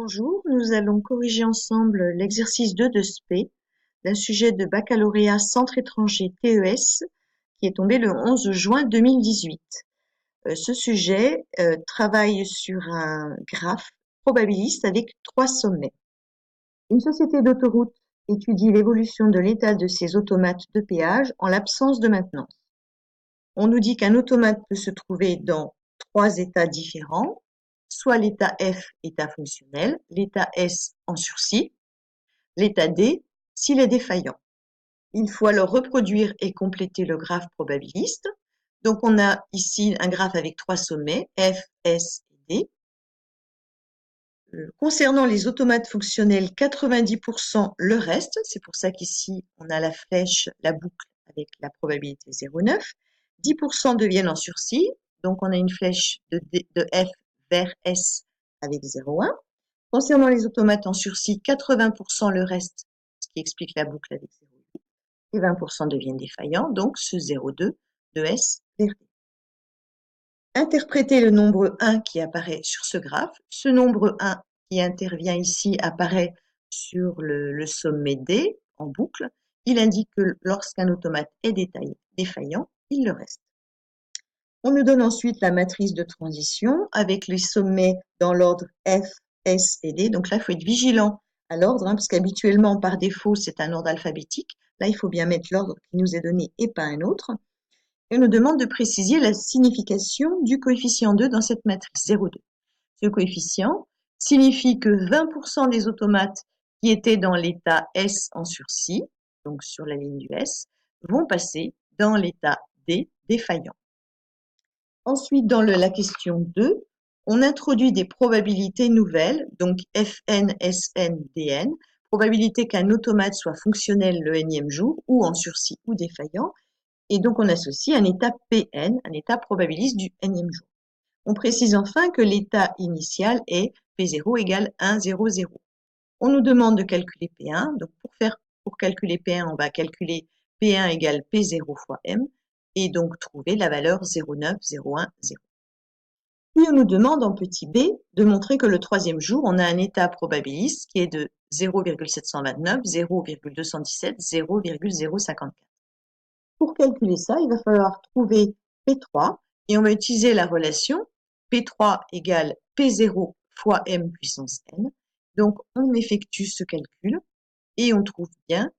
Bonjour, nous allons corriger ensemble l'exercice 2 de SP, d'un sujet de baccalauréat Centre étranger TES qui est tombé le 11 juin 2018. Ce sujet travaille sur un graphe probabiliste avec 3 sommets. Une société d'autoroute étudie l'évolution de l'état de ses automates de péage en l'absence de maintenance. On nous dit qu'un automate peut se trouver dans 3 états différents, soit l'état F, état fonctionnel, l'état S en sursis, l'état D s'il est défaillant. Il faut alors reproduire et compléter le graphe probabiliste. Donc on a ici un graphe avec 3 sommets, F, S et D. Concernant les automates fonctionnels, 90% le reste, c'est pour ça qu'ici on a la flèche, la boucle avec la probabilité 0,9. 10% deviennent en sursis, donc on a une flèche de F vers S avec 0,1. Concernant les automates en sursis, 80% le reste, ce qui explique la boucle avec 0,8. Et 20% deviennent défaillants, donc ce 0,2 de S vers D. Interprétez le nombre 1 qui apparaît sur ce graphe. Ce nombre 1 qui intervient ici apparaît sur le sommet D en boucle. Il indique que lorsqu'un automate est défaillant, il le reste. On nous donne ensuite la matrice de transition avec les sommets dans l'ordre F, S et D. Donc là, il faut être vigilant à l'ordre, parce qu'habituellement, par défaut, c'est un ordre alphabétique. Là, il faut bien mettre l'ordre qui nous est donné et pas un autre. Et on nous demande de préciser la signification du coefficient 2 dans cette matrice 0,2. Ce coefficient signifie que 20% des automates qui étaient dans l'état S en sursis, donc sur la ligne du S, vont passer dans l'état D défaillant. Ensuite, dans la question 2, on introduit des probabilités nouvelles, donc Fn, Sn, Dn, probabilité qu'un automate soit fonctionnel le nème jour, ou en sursis ou défaillant, et donc on associe un état Pn, un état probabiliste du nème jour. On précise enfin que l'état initial est P0 égale 1, 0, 0. On nous demande de calculer P1, donc pour calculer P1, on va calculer P1 égale P0 fois M, et donc trouver la valeur 0,9, 0,1, 0. Puis on nous demande en petit b de montrer que le troisième jour, on a un état probabiliste qui est de 0,729, 0,217, 0,054. Pour calculer ça, il va falloir trouver P3 et on va utiliser la relation P3 égale P0 fois M puissance n. Donc on effectue ce calcul et on trouve bien,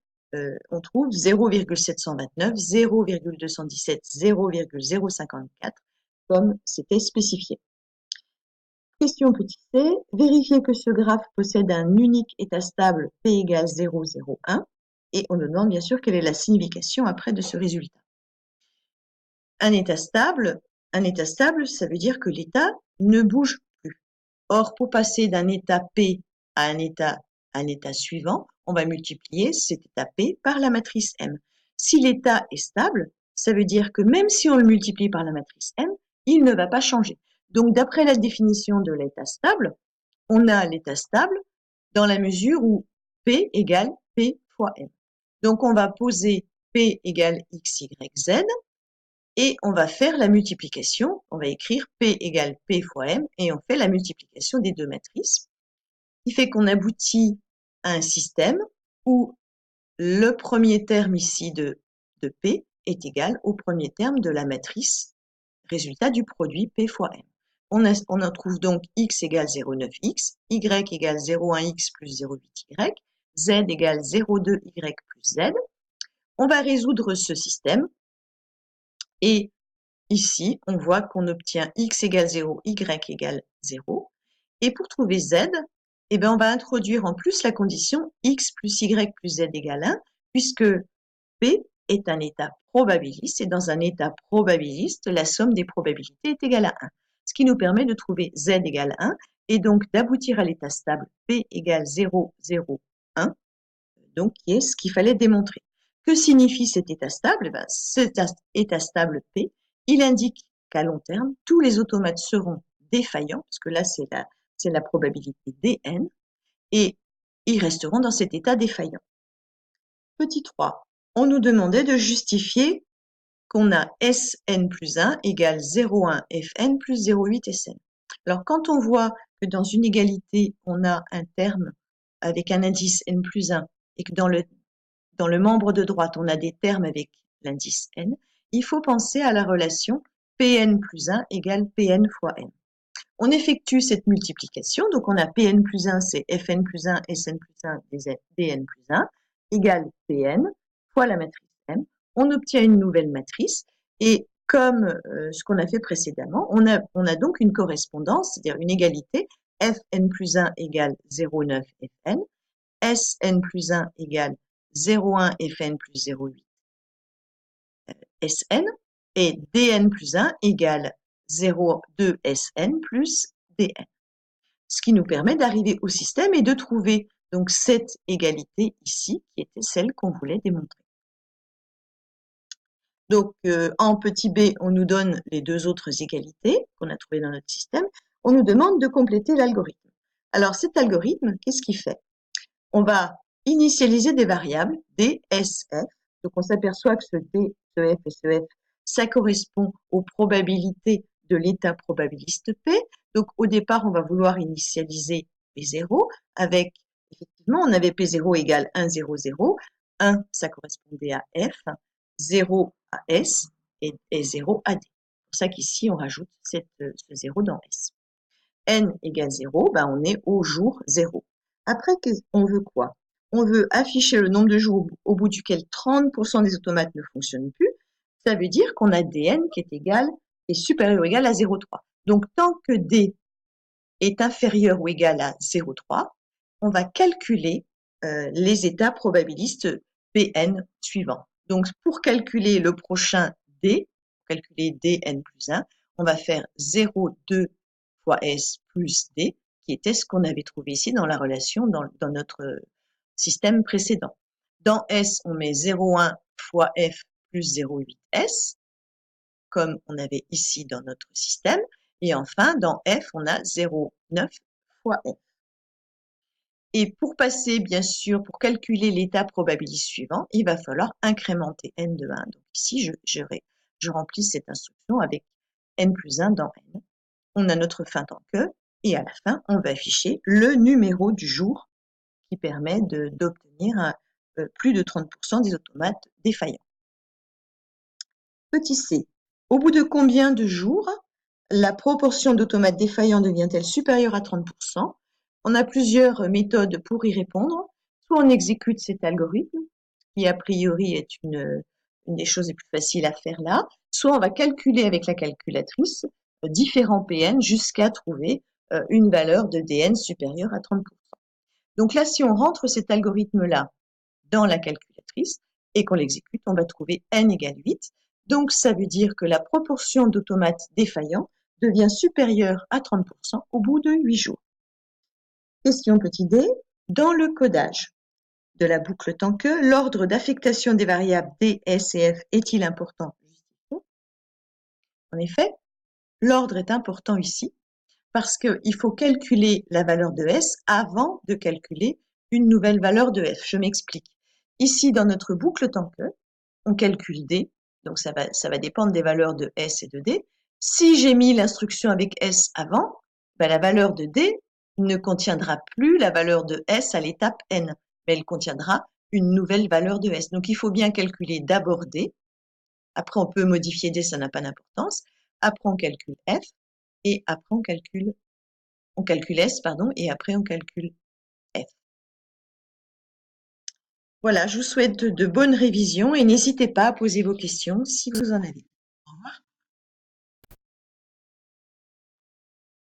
on trouve 0,729, 0,217, 0,054 comme c'était spécifié. Question petit c, vérifier que ce graphe possède un unique état stable P égale 0, 0, 1. Et on nous demande bien sûr quelle est la signification après de ce résultat. Un état stable, ça veut dire que l'état ne bouge plus. Or, pour passer d'un état P à un état suivant, on va multiplier cet état P par la matrice M. Si l'état est stable, ça veut dire que même si on le multiplie par la matrice M, il ne va pas changer. Donc, d'après la définition de l'état stable, on a l'état stable dans la mesure où P égale P fois M. Donc, on va poser P égale X, Y, Z, et on va faire la multiplication. On va écrire P égale P fois M, et on fait la multiplication des deux matrices, qui fait qu'on aboutit à un système où le premier terme ici de P est égal au premier terme de la matrice résultat du produit P fois M. On en trouve donc X égale 0,9X, Y égale 0,1X plus 0,8Y, Z égale 0,2Y plus Z. On va résoudre ce système et ici, on voit qu'on obtient X égale 0, Y égale 0. Et pour trouver Z, eh bien, on va introduire en plus la condition X plus Y plus Z égale 1, puisque P est un état probabiliste, et dans un état probabiliste, la somme des probabilités est égale à 1, ce qui nous permet de trouver Z égale 1, et donc d'aboutir à l'état stable P égale 0, 0, 1, donc qui est ce qu'il fallait démontrer. Que signifie cet état stable? Eh bien, cet état stable P, il indique qu'à long terme, tous les automates seront défaillants, parce que là, c'est la probabilité dn, et ils resteront dans cet état défaillant. Petit 3, on nous demandait de justifier qu'on a Sn plus 1 égale 0,1 Fn plus 0,8 Sn. Alors, quand on voit que dans une égalité, on a un terme avec un indice n plus 1 et que dans le membre de droite, on a des termes avec l'indice n, il faut penser à la relation Pn plus 1 égale Pn fois n. On effectue cette multiplication, donc on a Pn plus 1, c'est Fn plus 1, Sn plus 1, Dn plus 1, égale Pn fois la matrice m. On obtient une nouvelle matrice, et comme ce qu'on a fait précédemment, on a donc une correspondance, c'est-à-dire une égalité, Fn plus 1 égale 0,9 Fn, Sn plus 1 égale 0,1 Fn plus 0,8 Sn, et Dn plus 1 égale 0,2 Sn plus Dn. Ce qui nous permet d'arriver au système et de trouver donc cette égalité ici, qui était celle qu'on voulait démontrer. Donc, en petit b, on nous donne les deux autres égalités qu'on a trouvées dans notre système. On nous demande de compléter l'algorithme. Alors, cet algorithme, qu'est-ce qu'il fait? On va initialiser des variables, d, s, f. Donc, on s'aperçoit que ce d, ce f et ce f, ça correspond aux probabilités de l'état probabiliste P. Donc, au départ, on va vouloir initialiser P0 avec, effectivement, on avait P0 égale 1, 0, 0. 1, ça correspondait à F, 0 à S et 0 à D. C'est pour ça qu'ici, on rajoute ce 0 dans S. N égale 0, ben on est au jour 0. Après, on veut quoi? On veut afficher le nombre de jours au bout duquel 30% des automates ne fonctionnent plus. Ça veut dire qu'on a Dn qui est supérieur ou égal à 0,3. Donc, tant que D est inférieur ou égal à 0,3, on va calculer les états probabilistes Pn suivants. Donc, pour calculer le prochain D, pour calculer Dn plus 1, on va faire 0,2 fois S plus D, qui était ce qu'on avait trouvé ici dans la relation dans notre système précédent. Dans S, on met 0,1 fois F plus 0,8 S, comme on avait ici dans notre système. Et enfin, dans F, on a 0,9 fois F. Et pour passer, bien sûr, pour calculer l'état probabiliste suivant, il va falloir incrémenter n de 1. Donc ici, je remplis cette instruction avec n plus 1 dans n. On a notre fin tant que, et à la fin, on va afficher le numéro du jour qui permet d'obtenir plus de 30% des automates défaillants. Petit c, au bout de combien de jours la proportion d'automates défaillants devient-elle supérieure à 30%? On a plusieurs méthodes pour y répondre. Soit on exécute cet algorithme, qui a priori est une des choses les plus faciles à faire là, soit on va calculer avec la calculatrice différents Pn jusqu'à trouver une valeur de Dn supérieure à 30%. Donc là, si on rentre cet algorithme-là dans la calculatrice et qu'on l'exécute, on va trouver n égale 8. Donc ça veut dire que la proportion d'automates défaillants devient supérieure à 30% au bout de 8 jours. Question petit d, dans le codage de la boucle tant que, l'ordre d'affectation des variables d, s et f est-il important? En effet, l'ordre est important ici parce qu'il faut calculer la valeur de S avant de calculer une nouvelle valeur de F. Je m'explique. Ici, dans notre boucle tant que, on calcule D, donc ça va dépendre des valeurs de S et de D. Si j'ai mis l'instruction avec S avant, ben la valeur de D ne contiendra plus la valeur de S à l'étape N, mais elle contiendra une nouvelle valeur de S. Donc il faut bien calculer d'abord D, après on peut modifier D, ça n'a pas d'importance, après on calcule F, et après on calcule S, pardon, et après on calcule F. Voilà, je vous souhaite de bonnes révisions et n'hésitez pas à poser vos questions si vous en avez.